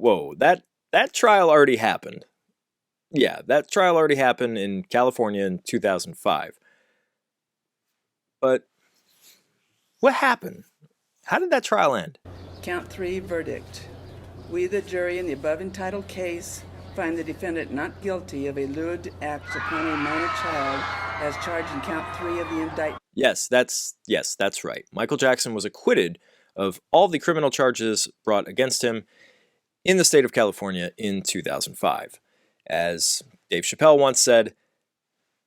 whoa. That trial already happened. Yeah, that trial already happened in California in 2005. But what happened? How did that trial end? Count 3 verdict. We, the jury, in the above entitled case, find the defendant not guilty of a lewd act upon a minor child as charged in count 3 of the indictment. Yes, that's right. Michael Jackson was acquitted of all the criminal charges brought against him in the state of California in 2005. As Dave Chappelle once said,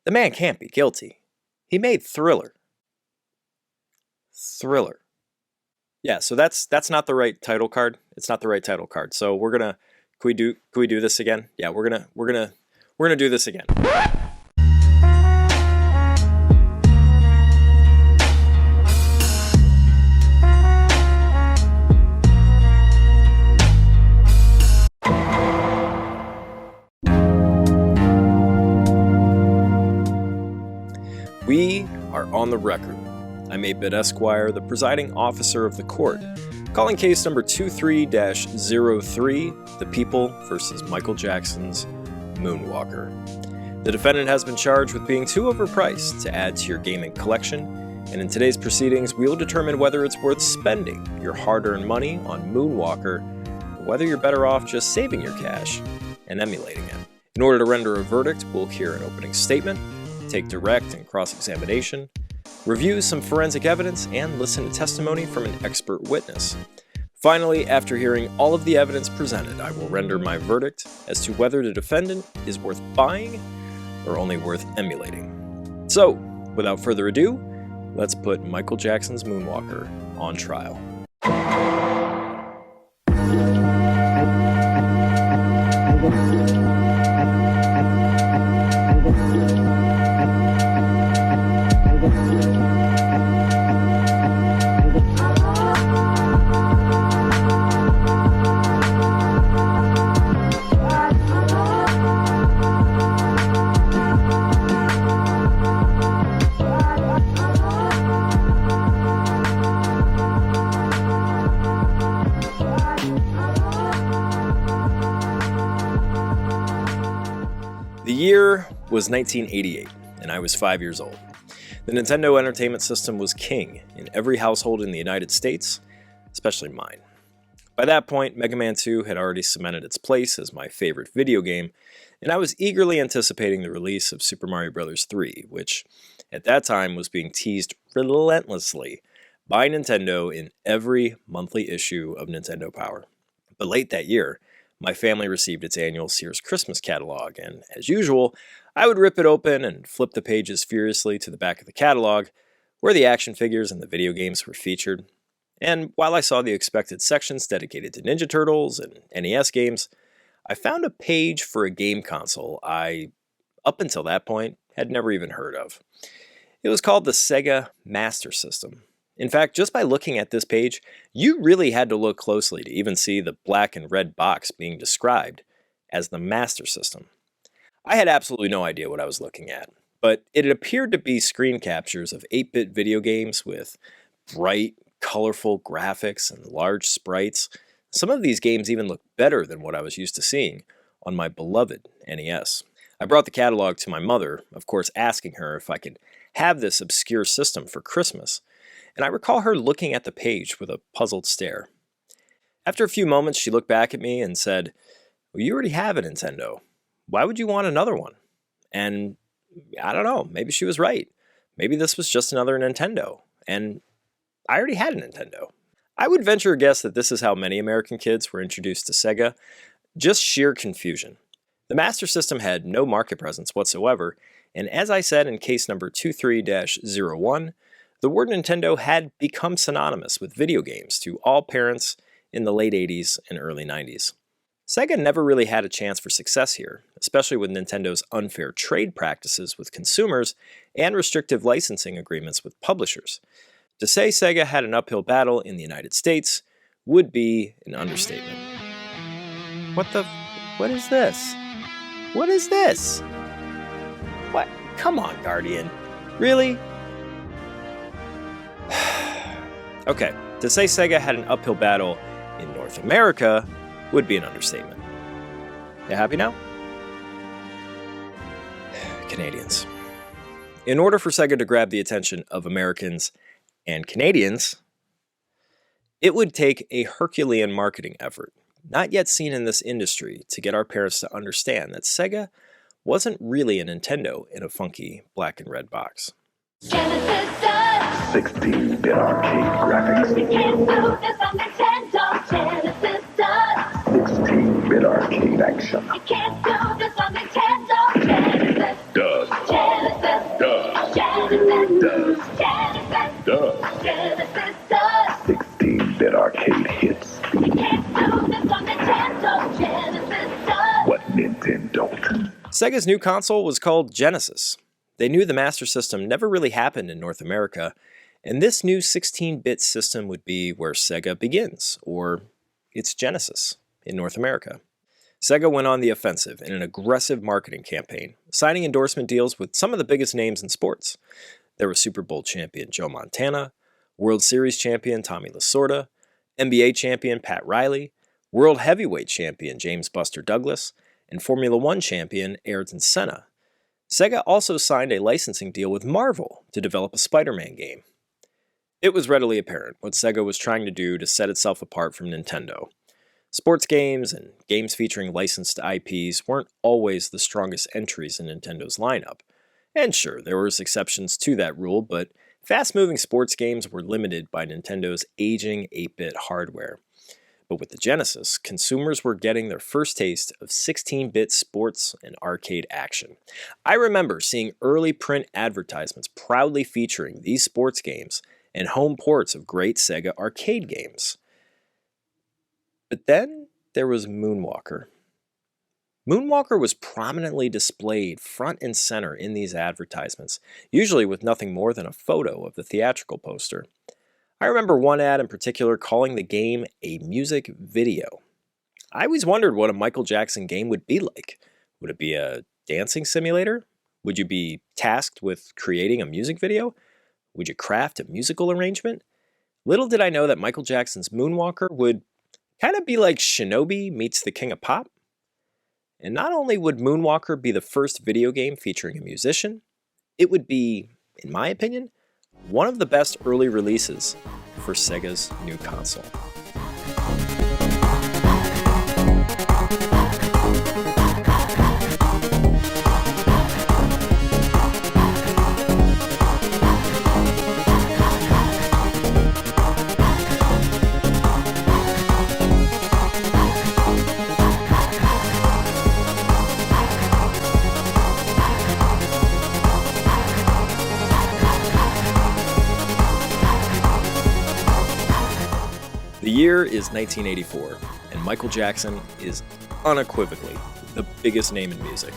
the man can't be guilty. He made Thriller. Thriller. Yeah, so that's not the right title card. It's not the right title card. So we're gonna can we do this again? Yeah, we're gonna do this again. We are on the record. I'm Esquire, the presiding officer of the court, calling case number 23-03, The People versus Michael Jackson's Moonwalker. The defendant has been charged with being too overpriced to add to your gaming collection, and in today's proceedings, we will determine whether it's worth spending your hard-earned money on Moonwalker, or whether you're better off just saving your cash and emulating it. In order to render a verdict, we'll hear an opening statement, take direct and cross-examination, review some forensic evidence, and listen to testimony from an expert witness. Finally, after hearing all of the evidence presented, I will render my verdict as to whether the defendant is worth buying or only worth emulating. So, without further ado, let's put Michael Jackson's Moonwalker on trial. The year was 1988, and I was 5 years old. The Nintendo Entertainment System was king in every household in the United States, especially mine. By that point, Mega Man 2 had already cemented its place as my favorite video game, and I was eagerly anticipating the release of Super Mario Bros. 3, which, at that time, was being teased relentlessly by Nintendo in every monthly issue of Nintendo Power. But late that year, my family received its annual Sears Christmas catalog, and as usual, I would rip it open and flip the pages furiously to the back of the catalog, where the action figures and the video games were featured. And while I saw the expected sections dedicated to Ninja Turtles and NES games, I found a page for a game console I, up until that point, had never even heard of. It was called the Sega Master System. In fact, just by looking at this page, you really had to look closely to even see the black and red box being described as the Master System. I had absolutely no idea what I was looking at, but it appeared to be screen captures of 8-bit video games with bright, colorful graphics and large sprites. Some of these games even looked better than what I was used to seeing on my beloved NES. I brought the catalog to my mother, of course asking her if I could have this obscure system for Christmas, and I recall her looking at the page with a puzzled stare. After a few moments, she looked back at me and said, "Well, you already have a Nintendo. Why would you want another one?" And I don't know, maybe she was right. Maybe this was just another Nintendo, and I already had a Nintendo. I would venture a guess that this is how many American kids were introduced to Sega, just sheer confusion. The Master System had no market presence whatsoever, and as I said in case number 23-01, the word Nintendo had become synonymous with video games to all parents in the late 80s and early 90s. Sega never really had a chance for success here, especially with Nintendo's unfair trade practices with consumers and restrictive licensing agreements with publishers. To say Sega had an uphill battle in the United States would be an understatement. What is this? What is this? What? Come on, Guardian. Really? Okay, to say Sega had an uphill battle in North America would be an understatement. You happy now? Canadians. In order for Sega to grab the attention of Americans and Canadians, it would take a Herculean marketing effort, not yet seen in this industry, to get our parents to understand that Sega wasn't really a Nintendo in a funky black and red box. Genesis does. 16-bit arcade graphics. You can't do this on Nintendo. Genesis does. 16-bit arcade action. You can't do this on Nintendo. Genesis Does. Genesis Does. Genesis Does. Genesis Does. Genesis does. 16-bit arcade hits. You can't do this on Nintendo. Genesis does. What Nintendo don't. Sega's new console was called Genesis. They knew the Master System never really happened in North America, and this new 16-bit system would be where Sega begins, or its genesis, in North America. Sega went on the offensive in an aggressive marketing campaign, signing endorsement deals with some of the biggest names in sports. There was Super Bowl champion Joe Montana, World Series champion Tommy Lasorda, NBA champion Pat Riley, World Heavyweight champion James Buster Douglas, and Formula One champion Ayrton Senna. Sega also signed a licensing deal with Marvel to develop a Spider-Man game. It was readily apparent what Sega was trying to do to set itself apart from Nintendo. Sports games and games featuring licensed IPs weren't always the strongest entries in Nintendo's lineup. And sure, there were exceptions to that rule, but fast-moving sports games were limited by Nintendo's aging 8-bit hardware. But with the Genesis, consumers were getting their first taste of 16-bit sports and arcade action. I remember seeing early print advertisements proudly featuring these sports games and home ports of great Sega arcade games. But then there was Moonwalker. Moonwalker was prominently displayed front and center in these advertisements, usually with nothing more than a photo of the theatrical poster. I remember one ad in particular calling the game a music video. I always wondered what a Michael Jackson game would be like. Would it be a dancing simulator? Would you be tasked with creating a music video? Would you craft a musical arrangement? Little did I know that Michael Jackson's Moonwalker would kind of be like Shinobi meets the King of Pop. And not only would Moonwalker be the first video game featuring a musician, it would be, in my opinion, one of the best early releases for Sega's new console. The year is 1984, and Michael Jackson is unequivocally the biggest name in music.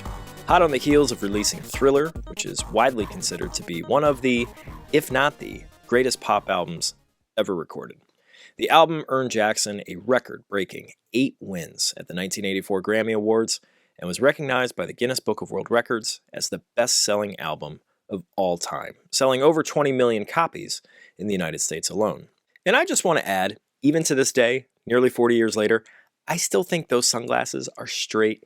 Hot on the heels of releasing Thriller, which is widely considered to be one of the, if not the, greatest pop albums ever recorded. The album earned Jackson a record-breaking 8 wins at the 1984 Grammy Awards and was recognized by the Guinness Book of World Records as the best-selling album of all time, selling over 20 million copies in the United States alone. And I just want to add, even to this day, nearly 40 years later, I still think those sunglasses are straight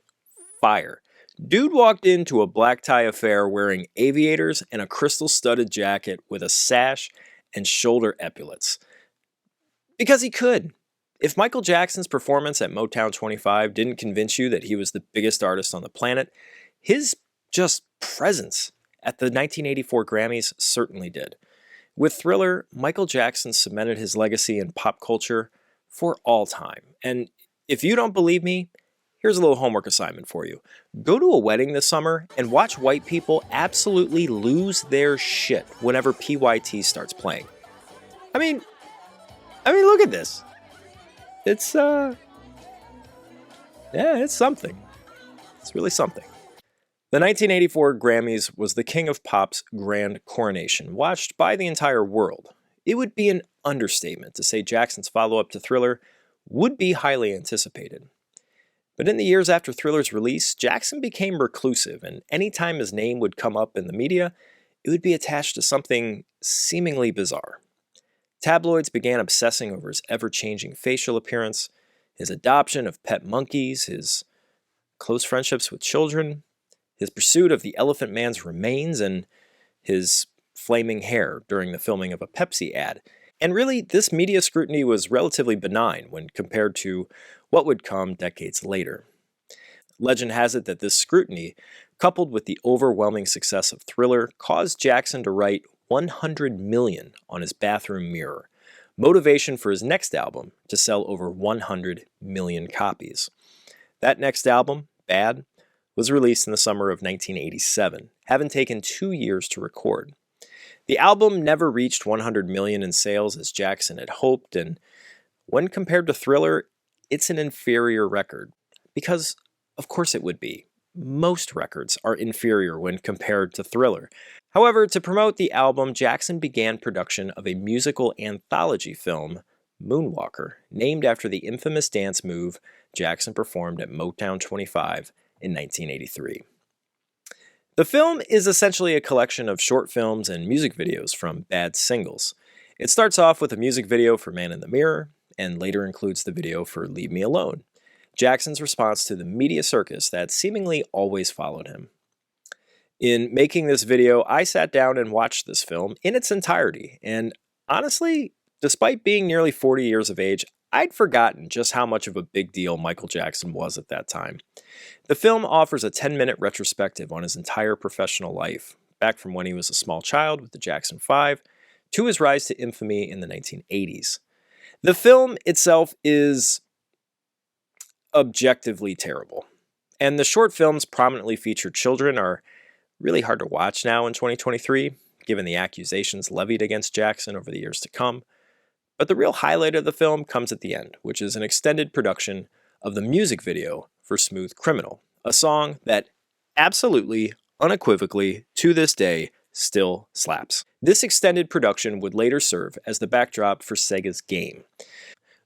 fire. Dude walked into a black tie affair wearing aviators and a crystal-studded jacket with a sash and shoulder epaulets. Because he could. If Michael Jackson's performance at Motown 25 didn't convince you that he was the biggest artist on the planet, his just presence at the 1984 Grammys certainly did. With Thriller, Michael Jackson cemented his legacy in pop culture for all time. And if you don't believe me, here's a little homework assignment for you. Go to a wedding this summer and watch white people absolutely lose their shit whenever PYT starts playing. I mean, look at this. It's something. It's really something. The 1984 Grammys was the King of Pop's grand coronation, watched by the entire world. It would be an understatement to say Jackson's follow-up to Thriller would be highly anticipated. But in the years after Thriller's release, Jackson became reclusive, and anytime his name would come up in the media, it would be attached to something seemingly bizarre. Tabloids began obsessing over his ever-changing facial appearance, his adoption of pet monkeys, his close friendships with children, his pursuit of the Elephant Man's remains, and his flaming hair during the filming of a Pepsi ad. And really, this media scrutiny was relatively benign when compared to what would come decades later. Legend has it that this scrutiny, coupled with the overwhelming success of Thriller, caused Jackson to write 100 million on his bathroom mirror, motivation for his next album to sell over 100 million copies. That next album, Bad, was released in the summer of 1987, having taken 2 years to record. The album never reached 100 million in sales as Jackson had hoped, and when compared to Thriller, it's an inferior record. Because, of course it would be. Most records are inferior when compared to Thriller. However, to promote the album, Jackson began production of a musical anthology film, Moonwalker, named after the infamous dance move Jackson performed at Motown 25 in 1983. The film is essentially a collection of short films and music videos from Bad singles. It starts off with a music video for Man in the Mirror, and later includes the video for Leave Me Alone, Jackson's response to the media circus that seemingly always followed him. In making this video, I sat down and watched this film in its entirety, and honestly, despite being nearly 40 years of age, I'd forgotten just how much of a big deal Michael Jackson was at that time. The film offers a 10-minute retrospective on his entire professional life, back from when he was a small child with the Jackson 5 to his rise to infamy in the 1980s. The film itself is objectively terrible, and the short films prominently featured children are really hard to watch now in 2023, given the accusations levied against Jackson over the years to come. But the real highlight of the film comes at the end, which is an extended production of the music video for Smooth Criminal, a song that absolutely, unequivocally, to this day, still slaps. This extended production would later serve as the backdrop for Sega's game.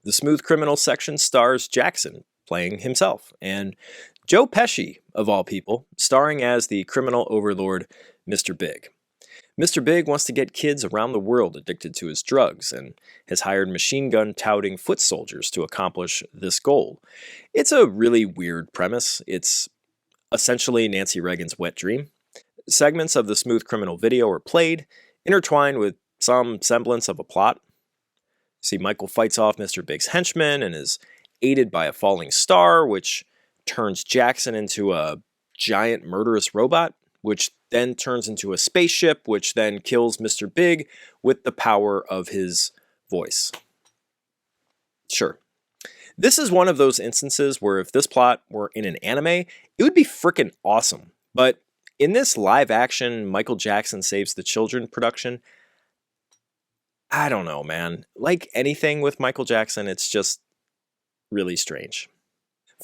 The Smooth Criminal section stars Jackson playing himself, and Joe Pesci, of all people, starring as the criminal overlord Mr. Big. Mr. Big wants to get kids around the world addicted to his drugs and has hired machine gun touting foot soldiers to accomplish this goal. It's a really weird premise. It's essentially Nancy Reagan's wet dream. Segments of the Smooth Criminal video are played, intertwined with some semblance of a plot. See, Michael fights off Mr. Big's henchman and is aided by a falling star, which turns Jackson into a giant murderous robot, which then turns into a spaceship, which then kills Mr. Big with the power of his voice. Sure. This is one of those instances where if this plot were in an anime, it would be frickin' awesome. But in this live-action Michael Jackson Saves the Children production, I don't know, man. Like anything with Michael Jackson, it's just really strange.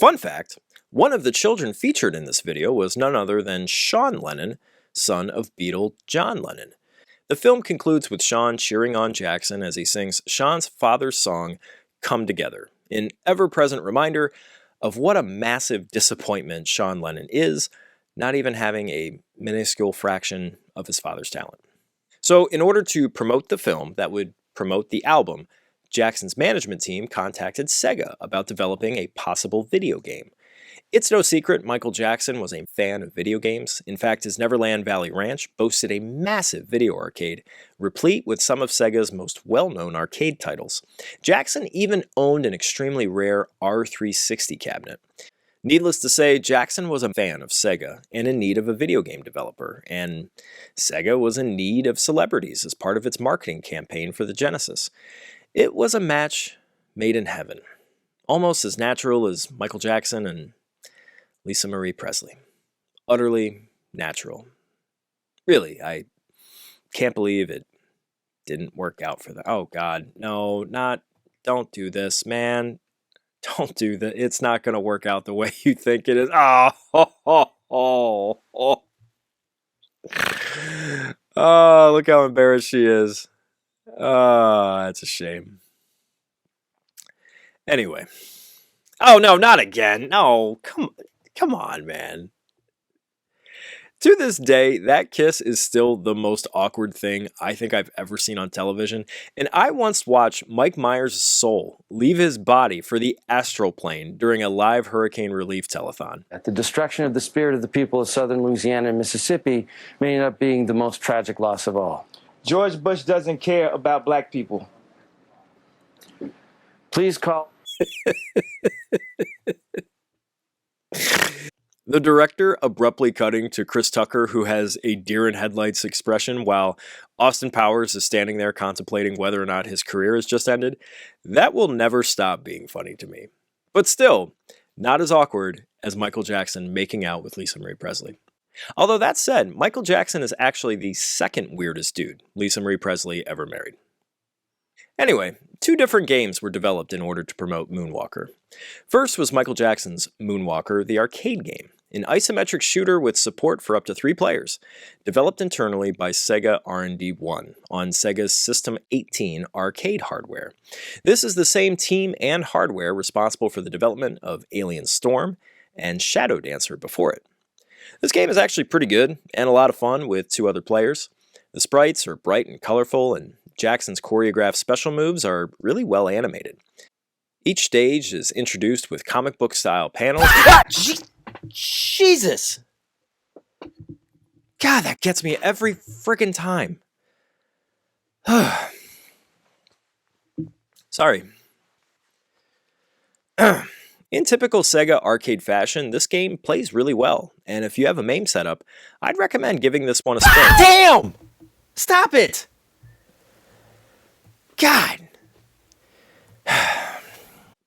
Fun fact, one of the children featured in this video was none other than Sean Lennon, son of Beatle John Lennon. The film concludes with Sean cheering on Jackson as he sings Sean's father's song, Come Together, an ever-present reminder of what a massive disappointment Sean Lennon is, not even having a minuscule fraction of his father's talent. So in order to promote the film that would promote the album, Jackson's management team contacted Sega about developing a possible video game. It's no secret Michael Jackson was a fan of video games. In fact, his Neverland Valley Ranch boasted a massive video arcade, replete with some of Sega's most well-known arcade titles. Jackson even owned an extremely rare R360 cabinet. Needless to say, Jackson was a fan of Sega and in need of a video game developer, and Sega was in need of celebrities as part of its marketing campaign for the Genesis. It was a match made in heaven, almost as natural as Michael Jackson and Lisa Marie Presley. Utterly natural. Really, I can't believe it didn't work out for them. Oh God, no, don't do this, man. Don't do that. It's not going to work out the way you think it is. Oh, look how embarrassed she is. That's a shame. Anyway. Oh, no, not again. No, come on, man. To this day, that kiss is still the most awkward thing I think I've ever seen on television, and I once watched Mike Myers' soul leave his body for the astral plane during a live hurricane relief telethon. The destruction of the spirit of the people of southern Louisiana and Mississippi may end up being the most tragic loss of all. George Bush doesn't care about black people. Please call... The director abruptly cutting to Chris Tucker, who has a deer in headlights expression while Austin Powers is standing there contemplating whether or not his career has just ended, that will never stop being funny to me. But still, not as awkward as Michael Jackson making out with Lisa Marie Presley. Although that said, Michael Jackson is actually the second weirdest dude Lisa Marie Presley ever married. Anyway, 2 different games were developed in order to promote Moonwalker. First was Michael Jackson's Moonwalker, the arcade game, an isometric shooter with support for up to 3 players, developed internally by Sega R&D 1 on Sega's System 18 arcade hardware. This is the same team and hardware responsible for the development of Alien Storm and Shadow Dancer before it. This game is actually pretty good and a lot of fun with 2 other players. The sprites are bright and colorful, and Jackson's choreographed special moves are really well animated. Each stage is introduced with comic book style panels. Jesus! God, that gets me every friggin' time. Sorry. In typical Sega arcade fashion, this game plays really well, and if you have a MAME setup, I'd recommend giving this one a spin. Damn! Stop it! God.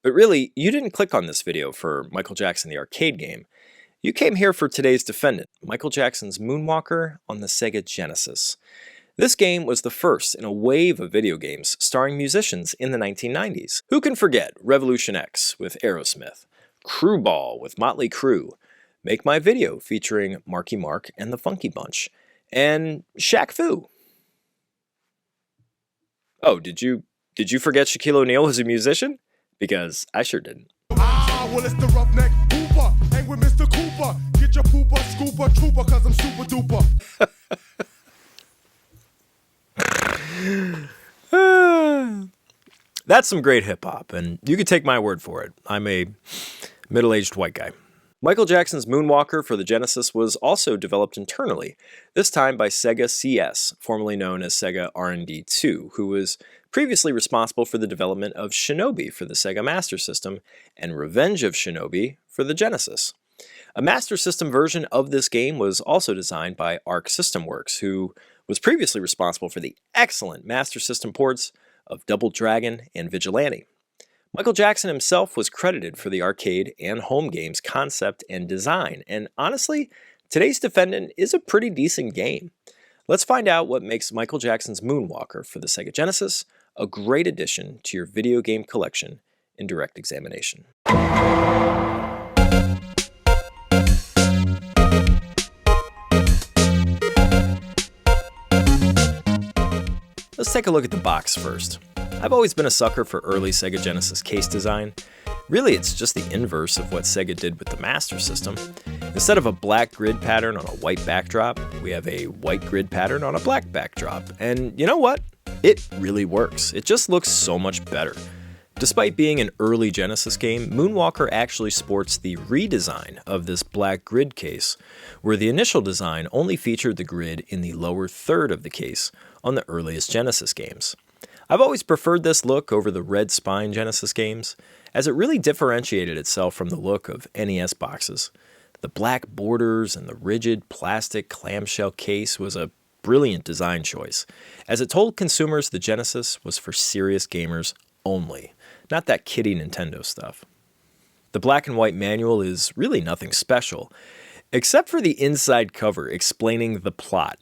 But really, you didn't click on this video for Michael Jackson the arcade game. You came here for today's defendant, Michael Jackson's Moonwalker on the Sega Genesis. This game was the first in a wave of video games starring musicians in the 1990s. Who can forget Revolution X with Aerosmith, Crew Ball with Motley Crue, Make My Video featuring Marky Mark and the Funky Bunch, and Shaq Fu. Oh, did you forget Shaquille O'Neal was a musician? Because I sure didn't. Well, it's the roughneck Hooper. Hang with Mr. Cooper. Get your pooper, scooper, trooper, cause I'm super duper. That's some great hip-hop, and you can take my word for it. I'm a middle-aged white guy. Michael Jackson's Moonwalker for the Genesis was also developed internally, this time by Sega CS, formerly known as Sega R&D 2, who was previously responsible for the development of Shinobi for the Sega Master System and Revenge of Shinobi for the Genesis. A Master System version of this game was also designed by Arc System Works, who was previously responsible for the excellent Master System ports of Double Dragon and Vigilante. Michael Jackson himself was credited for the arcade and home game's concept and design, and honestly, today's defendant is a pretty decent game. Let's find out what makes Michael Jackson's Moonwalker for the Sega Genesis a great addition to your video game collection in direct examination. Let's take a look at the box first. I've always been a sucker for early Sega Genesis case design. Really, it's just the inverse of what Sega did with the Master System. Instead of a black grid pattern on a white backdrop, we have a white grid pattern on a black backdrop. And you know what? It really works. It just looks so much better. Despite being an early Genesis game, Moonwalker actually sports the redesign of this black grid case, where the initial design only featured the grid in the lower third of the case on the earliest Genesis games. I've always preferred this look over the red spine Genesis games, as it really differentiated itself from the look of NES boxes. The black borders and the rigid plastic clamshell case was a brilliant design choice, as it told consumers the Genesis was for serious gamers only, not that kiddie Nintendo stuff. The black and white manual is really nothing special, except for the inside cover explaining the plot.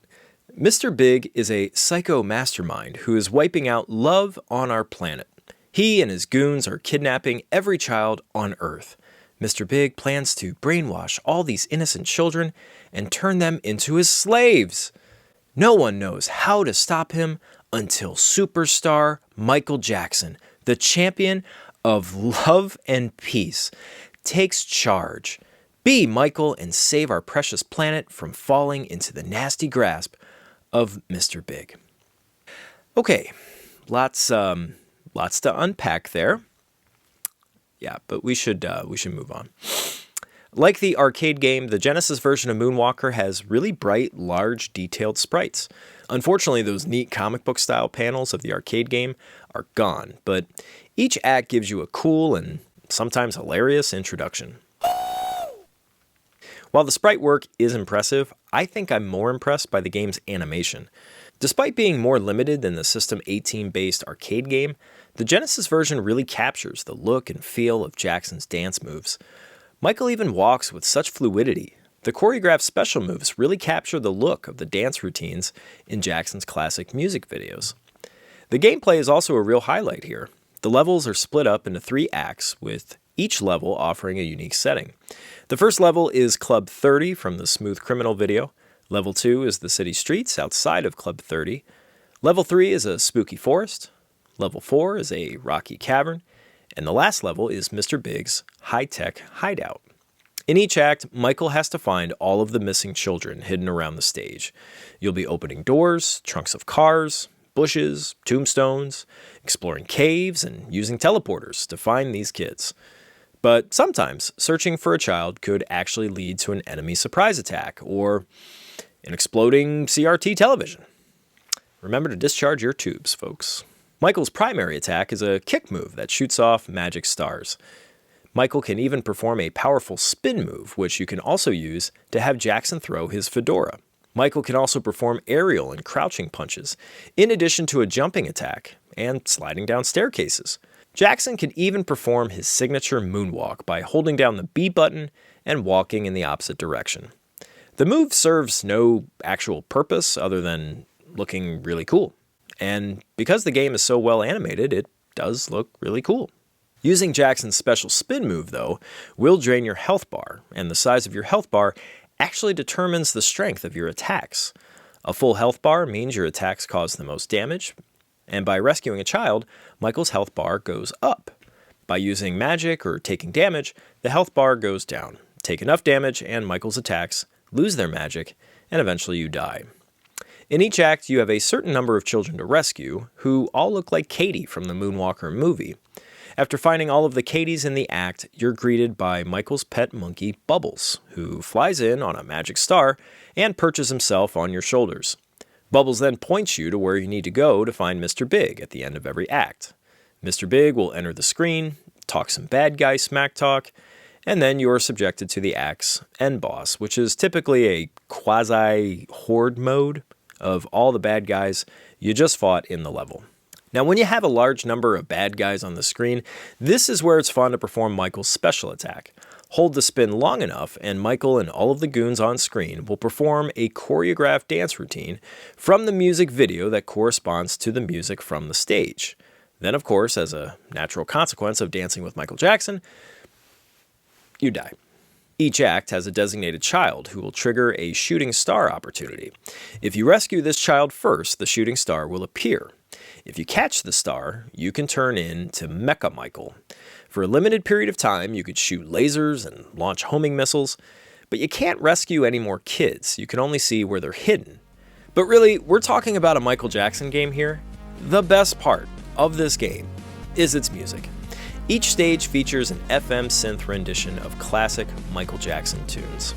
Mr. Big is a psycho mastermind who is wiping out love on our planet. He and his goons are kidnapping every child on Earth. Mr. Big plans to brainwash all these innocent children and turn them into his slaves. No one knows how to stop him until superstar Michael Jackson, the champion of love and peace, takes charge, Be Michael and save our precious planet from falling into the nasty grasp of Mr. Big. Okay, lots to unpack there. Yeah, but we should move on. Like the arcade game, the Genesis version of Moonwalker has really bright, large, detailed sprites. Unfortunately, those neat comic book style panels of the arcade game are gone, but each act gives you a cool and sometimes hilarious introduction. While the sprite work is impressive, I think I'm more impressed by the game's animation. Despite being more limited than the System 18-based arcade game, the Genesis version really captures the look and feel of Jackson's dance moves. Michael even walks with such fluidity. The choreographed special moves really capture the look of the dance routines in Jackson's classic music videos. The gameplay is also a real highlight here. The levels are split up into 3 acts, with each level offering a unique setting. The first level is Club 30 from the Smooth Criminal video. Level 2 is the city streets outside of Club 30. Level 3 is a spooky forest. Level 4 is a rocky cavern. And the last level is Mr. Big's high-tech hideout. In each act, Michael has to find all of the missing children hidden around the stage. You'll be opening doors, trunks of cars, bushes, tombstones, exploring caves, and using teleporters to find these kids. But sometimes, searching for a child could actually lead to an enemy surprise attack or an exploding CRT television. Remember to discharge your tubes, folks. Michael's primary attack is a kick move that shoots off magic stars. Michael can even perform a powerful spin move, which you can also use to have Jackson throw his fedora. Michael can also perform aerial and crouching punches, in addition to a jumping attack and sliding down staircases. Jackson can even perform his signature moonwalk by holding down the B button and walking in the opposite direction. The move serves no actual purpose other than looking really cool. And because the game is so well animated, it does look really cool. Using Jackson's special spin move, though, will drain your health bar, and the size of your health bar actually determines the strength of your attacks. A full health bar means your attacks cause the most damage, and by rescuing a child, Michael's health bar goes up. By using magic or taking damage, the health bar goes down. Take enough damage, and Michael's attacks lose their magic, and eventually you die. In each act, you have a certain number of children to rescue, who all look like Katie from the Moonwalker movie. After finding all of the Katies in the act, you're greeted by Michael's pet monkey, Bubbles, who flies in on a magic star and perches himself on your shoulders. Bubbles then points you to where you need to go to find Mr. Big at the end of every act. Mr. Big will enter the screen, talk some bad guy smack talk, and then you are subjected to the act's end boss, which is typically a quasi-horde mode of all the bad guys you just fought in the level. Now, when you have a large number of bad guys on the screen, this is where it's fun to perform Michael's special attack. Hold the spin long enough, and Michael and all of the goons on screen will perform a choreographed dance routine from the music video that corresponds to the music from the stage. Then, of course, as a natural consequence of dancing with Michael Jackson, you die. Each act has a designated child who will trigger a shooting star opportunity. If you rescue this child first, the shooting star will appear. If you catch the star, you can turn into Mecha Michael. For a limited period of time, you could shoot lasers and launch homing missiles, but you can't rescue any more kids. You can only see where they're hidden. But really, we're talking about a Michael Jackson game here. The best part of this game is its music. Each stage features an FM synth rendition of classic Michael Jackson tunes.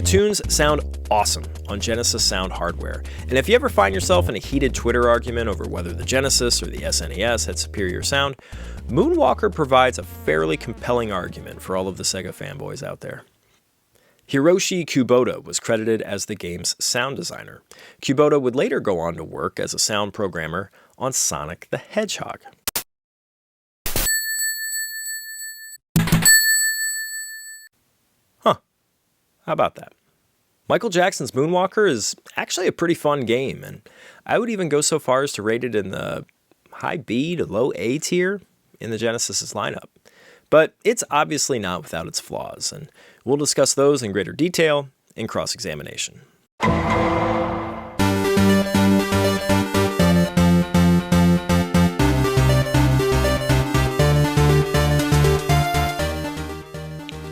tunes sound awesome on Genesis sound hardware, and if you ever find yourself in a heated Twitter argument over whether the Genesis or the SNES had superior sound, Moonwalker provides a fairly compelling argument for all of the Sega fanboys out there. Hiroshi Kubota was credited as the game's sound designer. Kubota would later go on to work as a sound programmer on Sonic the Hedgehog. Huh. How about that? Michael Jackson's Moonwalker is actually a pretty fun game, and I would even go so far as to rate it in the high B to low A tier in the Genesis's lineup. But it's obviously not without its flaws, and we'll discuss those in greater detail in cross-examination.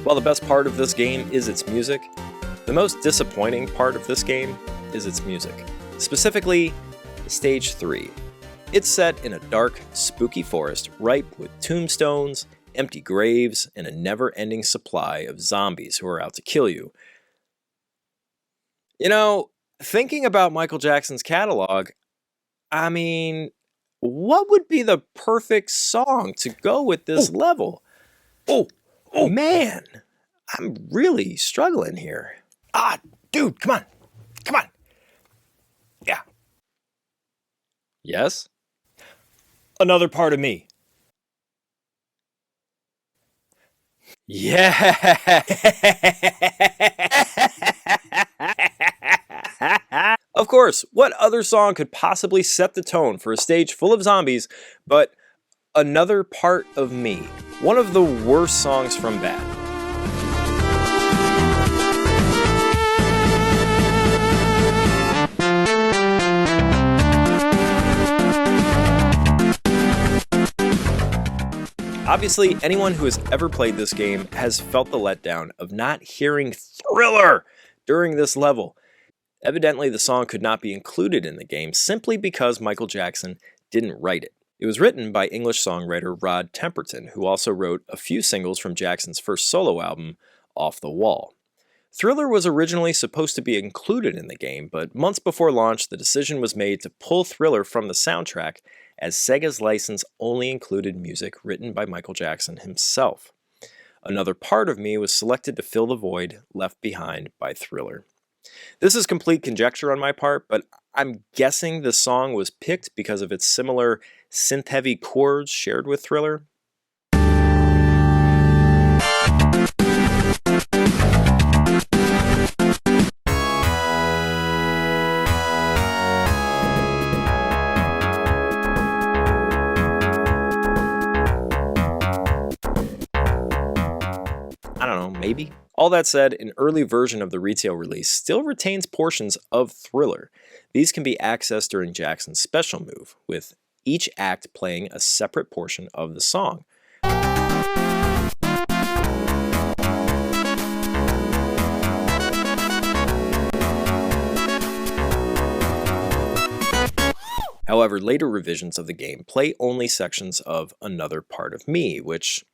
While the best part of this game is its music, the most disappointing part of this game is its music. Specifically, Stage 3. It's set in a dark, spooky forest ripe with tombstones, empty graves, and a never-ending supply of zombies who are out to kill you. You know, thinking about Michael Jackson's catalog, I mean, what would be the perfect song to go with this level? Oh, man, I'm really struggling here. Dude, come on. Yeah. Yes? Another part of me. Yeah. Of course, what other song could possibly set the tone for a stage full of zombies but Another Part of Me, one of the worst songs from Bad. Obviously, anyone who has ever played this game has felt the letdown of not hearing Thriller during this level. Evidently, the song could not be included in the game simply because Michael Jackson didn't write it. It was written by English songwriter Rod Temperton, who also wrote a few singles from Jackson's first solo album, Off the Wall. Thriller was originally supposed to be included in the game, but months before launch, the decision was made to pull Thriller from the soundtrack, as Sega's license only included music written by Michael Jackson himself. Another Part of Me was selected to fill the void left behind by Thriller. This is complete conjecture on my part, but I'm guessing the song was picked because of its similar synth-heavy chords shared with Thriller. I don't know, maybe? All that said, an early version of the retail release still retains portions of Thriller. These can be accessed during Jackson's special move, with each act playing a separate portion of the song. However, later revisions of the game play only sections of Another Part of Me, which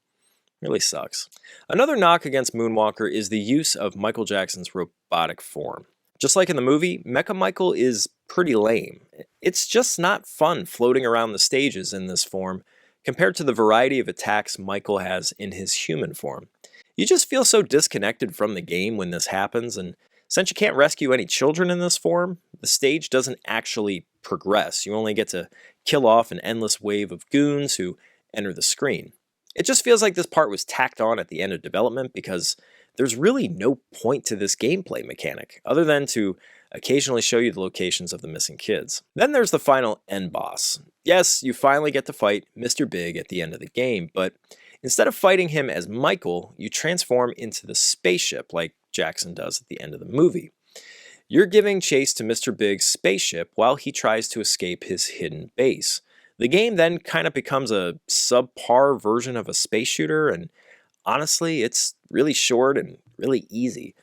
really sucks. Another knock against Moonwalker is the use of Michael Jackson's robotic form. Just like in the movie, Mecha Michael is pretty lame. It's just not fun floating around the stages in this form compared to the variety of attacks Michael has in his human form. You just feel so disconnected from the game when this happens, and since you can't rescue any children in this form, the stage doesn't actually progress. You only get to kill off an endless wave of goons who enter the screen. It just feels like this part was tacked on at the end of development because there's really no point to this gameplay mechanic, other than to occasionally show you the locations of the missing kids. Then there's the final end boss. Yes, you finally get to fight Mr. Big at the end of the game, but instead of fighting him as Michael, you transform into the spaceship like Jackson does at the end of the movie. You're giving chase to Mr. Big's spaceship while he tries to escape his hidden base. The game then kind of becomes a subpar version of a space shooter, and honestly, it's really short and really easy.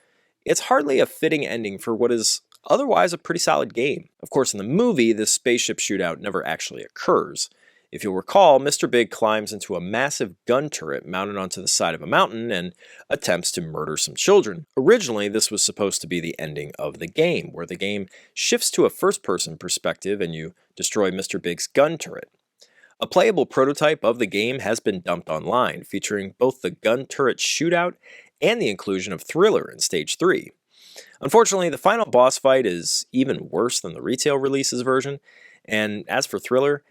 It's hardly a fitting ending for what is otherwise a pretty solid game. Of course, in the movie, this spaceship shootout never actually occurs. If you'll recall, Mr. Big climbs into a massive gun turret mounted onto the side of a mountain and attempts to murder some children. Originally, this was supposed to be the ending of the game, where the game shifts to a first-person perspective and you destroy Mr. Big's gun turret. A playable prototype of the game has been dumped online, featuring both the gun turret shootout and the inclusion of Thriller in Stage 3. Unfortunately, the final boss fight is even worse than the retail releases version, and as for Thriller,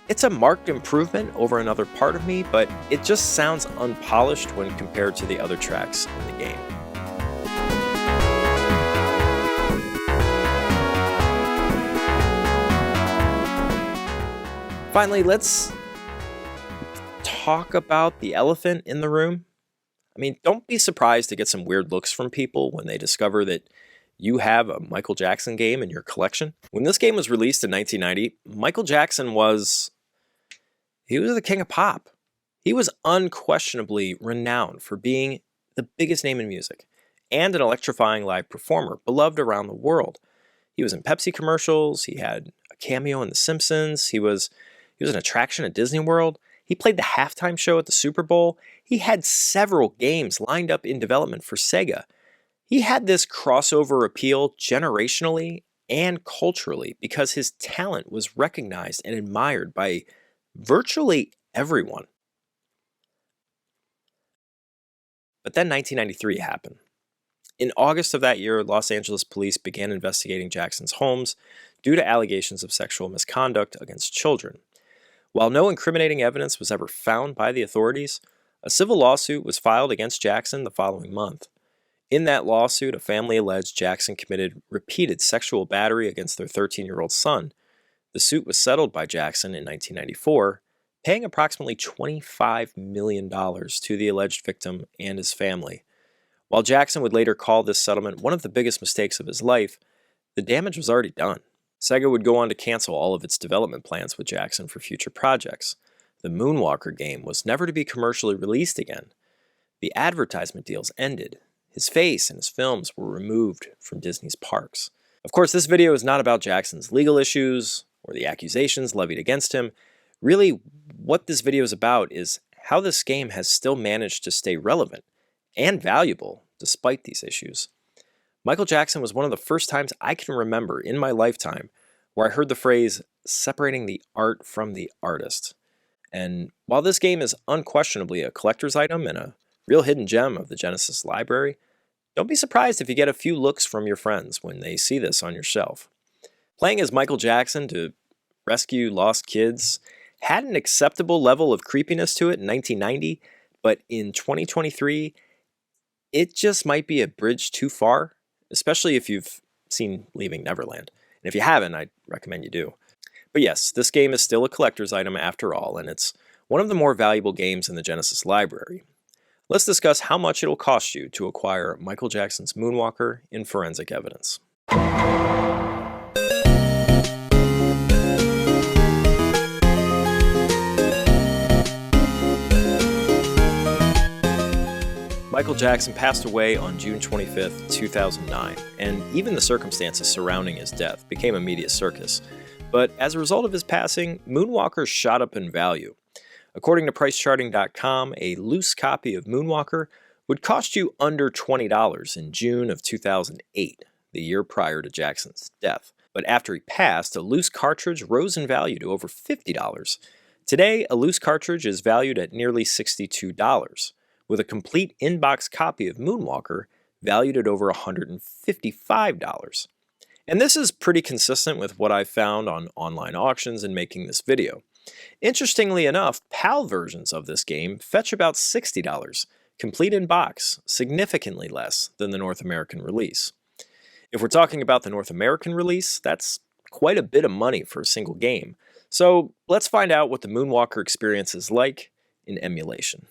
it's a marked improvement over Another Part of Me, but it just sounds unpolished when compared to the other tracks in the game. Finally, let's talk about the elephant in the room. I mean, don't be surprised to get some weird looks from people when they discover that you have a Michael Jackson game in your collection. When this game was released in 1990, Michael Jackson was the king of pop. He was unquestionably renowned for being the biggest name in music and an electrifying live performer, beloved around the world. He was in Pepsi commercials, he had a cameo in The Simpsons, he was an attraction at Disney World, he played the halftime show at the Super Bowl, he had several games lined up in development for Sega. He had this crossover appeal generationally and culturally because his talent was recognized and admired by virtually everyone. But then 1993 happened. In August of that year, Los Angeles police began investigating Jackson's homes due to allegations of sexual misconduct against children. While no incriminating evidence was ever found by the authorities, a civil lawsuit was filed against Jackson the following month. In that lawsuit, a family alleged Jackson committed repeated sexual battery against their 13-year-old son. The suit was settled by Jackson in 1994, paying approximately $25 million to the alleged victim and his family. While Jackson would later call this settlement one of the biggest mistakes of his life, the damage was already done. Sega would go on to cancel all of its development plans with Jackson for future projects. The Moonwalker game was never to be commercially released again. The advertisement deals ended. His face and his films were removed from Disney's parks. Of course, this video is not about Jackson's legal issues or the accusations levied against him. Really, what this video is about is how this game has still managed to stay relevant and valuable despite these issues. Michael Jackson was one of the first times I can remember in my lifetime where I heard the phrase, separating the art from the artist. And while this game is unquestionably a collector's item and a real hidden gem of the Genesis library, don't be surprised if you get a few looks from your friends when they see this on your shelf. Playing as Michael Jackson to rescue lost kids had an acceptable level of creepiness to it in 1990, but in 2023, it just might be a bridge too far, especially if you've seen Leaving Neverland. And if you haven't, I'd recommend you do. But yes, this game is still a collector's item after all, and it's one of the more valuable games in the Genesis library. Let's discuss how much it'll cost you to acquire Michael Jackson's Moonwalker in forensic evidence. Michael Jackson passed away on June 25th, 2009, and even the circumstances surrounding his death became a media circus. But as a result of his passing, Moonwalker shot up in value. According to PriceCharting.com, a loose copy of Moonwalker would cost you under $20 in June of 2008, the year prior to Jackson's death. But after he passed, a loose cartridge rose in value to over $50. Today, a loose cartridge is valued at nearly $62, with a complete in-box copy of Moonwalker valued at over $155. And this is pretty consistent with what I've found on online auctions in making this video. Interestingly enough, PAL versions of this game fetch about $60, complete in box, significantly less than the North American release. If we're talking about the North American release, that's quite a bit of money for a single game. So let's find out what the Moonwalker experience is like in emulation.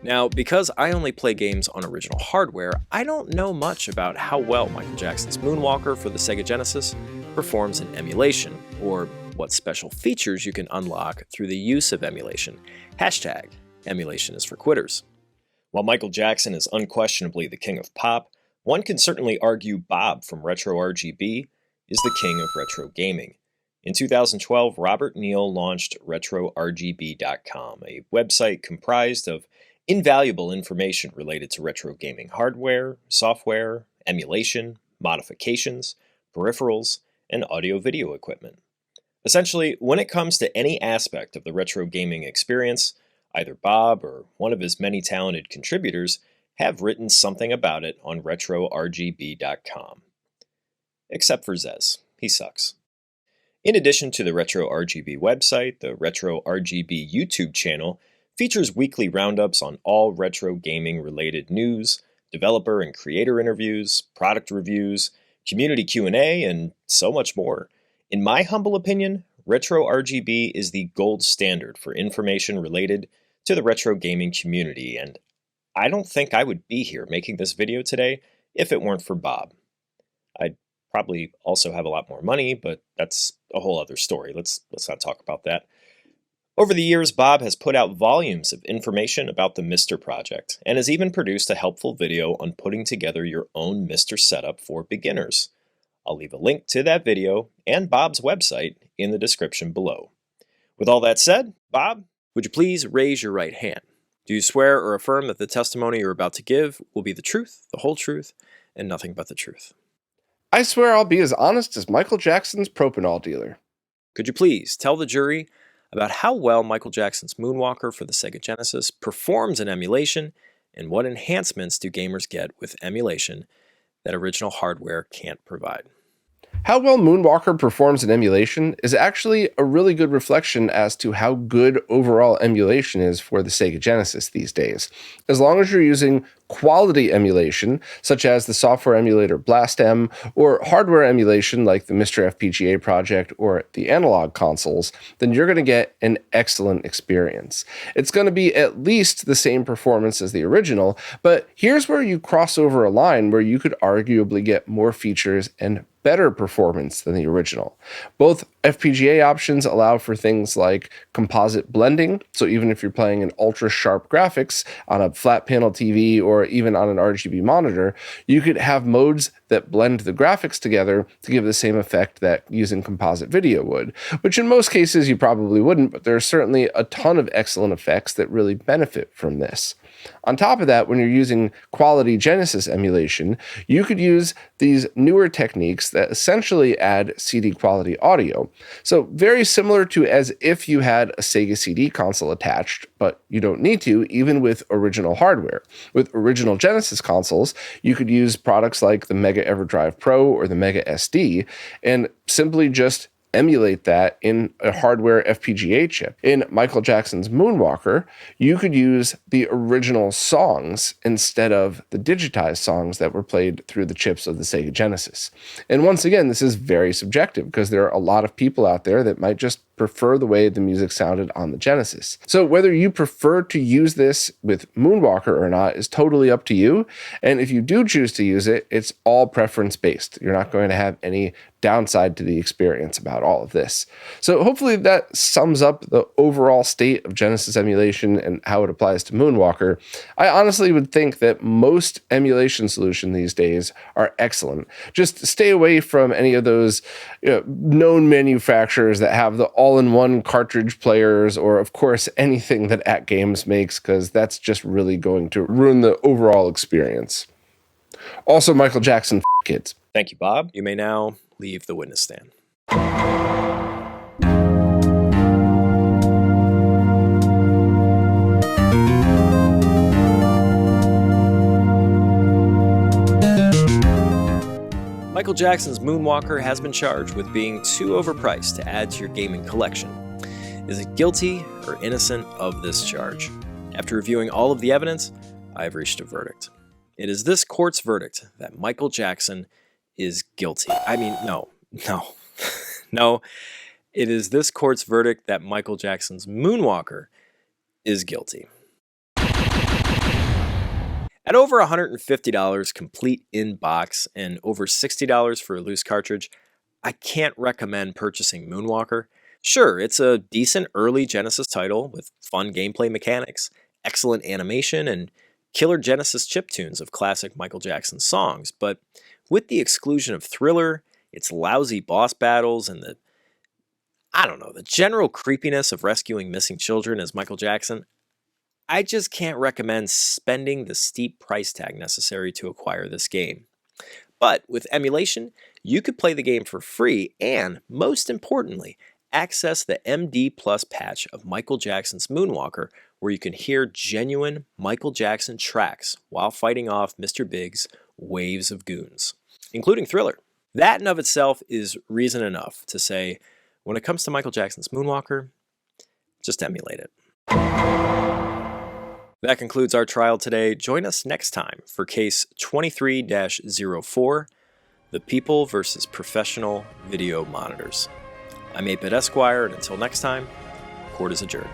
Now, because I only play games on original hardware, I don't know much about how well Michael Jackson's Moonwalker for the Sega Genesis performs in emulation, or what special features you can unlock through the use of emulation. #emulation is for quitters. While Michael Jackson is unquestionably the king of pop, one can certainly argue Bob from Retro RGB is the king of retro gaming. In 2012, Robert Neal launched RetroRGB.com, a website comprised of invaluable information related to retro gaming hardware, software, emulation, modifications, peripherals, and audio-video equipment. Essentially, when it comes to any aspect of the retro gaming experience, either Bob or one of his many talented contributors have written something about it on RetroRGB.com. Except for Zez. He sucks. In addition to the Retro RGB website, the Retro RGB YouTube channel features weekly roundups on all retro gaming related news, developer and creator interviews, product reviews, community Q&A, and so much more. In my humble opinion, Retro RGB is the gold standard for information related to the retro gaming community, and I don't think I would be here making this video today if it weren't for Bob. I'd probably also have a lot more money, but that's a whole other story. Let's not talk about that. Over the years, Bob has put out volumes of information about the Mister project, and has even produced a helpful video on putting together your own Mister setup for beginners. I'll leave a link to that video and Bob's website in the description below. With all that said, Bob, would you please raise your right hand? Do you swear or affirm that the testimony you're about to give will be the truth, the whole truth, and nothing but the truth? I swear I'll be as honest as Michael Jackson's propanol dealer. Could you please tell the jury about how well Michael Jackson's Moonwalker for the Sega Genesis performs in emulation, and what enhancements do gamers get with emulation that original hardware can't provide? How well Moonwalker performs in emulation is actually a really good reflection as to how good overall emulation is for the Sega Genesis these days. As long as you're using quality emulation, such as the software emulator BlastM, or hardware emulation like the Mr. FPGA project or the analog consoles, then you're going to get an excellent experience. It's going to be at least the same performance as the original, but here's where you cross over a line where you could arguably get more features and better performance than the original. Both FPGA options allow for things like composite blending, so even if you're playing in ultra sharp graphics on a flat panel TV or even on an RGB monitor, you could have modes that blend the graphics together to give the same effect that using composite video would, which in most cases you probably wouldn't, but there are certainly a ton of excellent effects that really benefit from this. On top of that, when you're using quality Genesis emulation, you could use these newer techniques that essentially add CD quality audio. So very similar to as if you had a Sega CD console attached, but you don't need to, even with original hardware. With original Genesis consoles, you could use products like the Mega EverDrive Pro or the Mega SD and simply just emulate that in a hardware FPGA chip. In Michael Jackson's Moonwalker, you could use the original songs instead of the digitized songs that were played through the chips of the Sega Genesis. And once again, this is very subjective because there are a lot of people out there that might just prefer the way the music sounded on the Genesis. So whether you prefer to use this with Moonwalker or not is totally up to you. And if you do choose to use it, it's all preference based. You're not going to have any downside to the experience about all of this. So hopefully that sums up the overall state of Genesis emulation and how it applies to Moonwalker. I honestly would think that most emulation solutions these days are excellent. Just stay away from any of those known manufacturers that have the all-in-one cartridge players, or of course anything that At Games makes, because that's just really going to ruin the overall experience. Also, Michael Jackson, kids. Thank you, Bob. You may now leave the witness stand. Michael Jackson's Moonwalker has been charged with being too overpriced to add to your gaming collection. Is it guilty or innocent of this charge? After reviewing all of the evidence, I have reached a verdict. It is this court's verdict that Michael Jackson is guilty. No. It is this court's verdict that Michael Jackson's Moonwalker is guilty. At over $150 complete in box and over $60 for a loose cartridge, I can't recommend purchasing Moonwalker. Sure, it's a decent early Genesis title with fun gameplay mechanics, excellent animation, and killer Genesis chiptunes of classic Michael Jackson songs, but with the exclusion of Thriller, its lousy boss battles, and the general creepiness of rescuing missing children as Michael Jackson, I just can't recommend spending the steep price tag necessary to acquire this game. But with emulation, you could play the game for free and, most importantly, access the MD Plus patch of Michael Jackson's Moonwalker, where you can hear genuine Michael Jackson tracks while fighting off Mr. Big's waves of goons, including Thriller. That in of itself is reason enough to say, when it comes to Michael Jackson's Moonwalker, just emulate it. That concludes our trial today. Join us next time for case 23-04, The People versus Professional Video Monitors. I'm 8-Bit Esquire, and until next time, court is adjourned.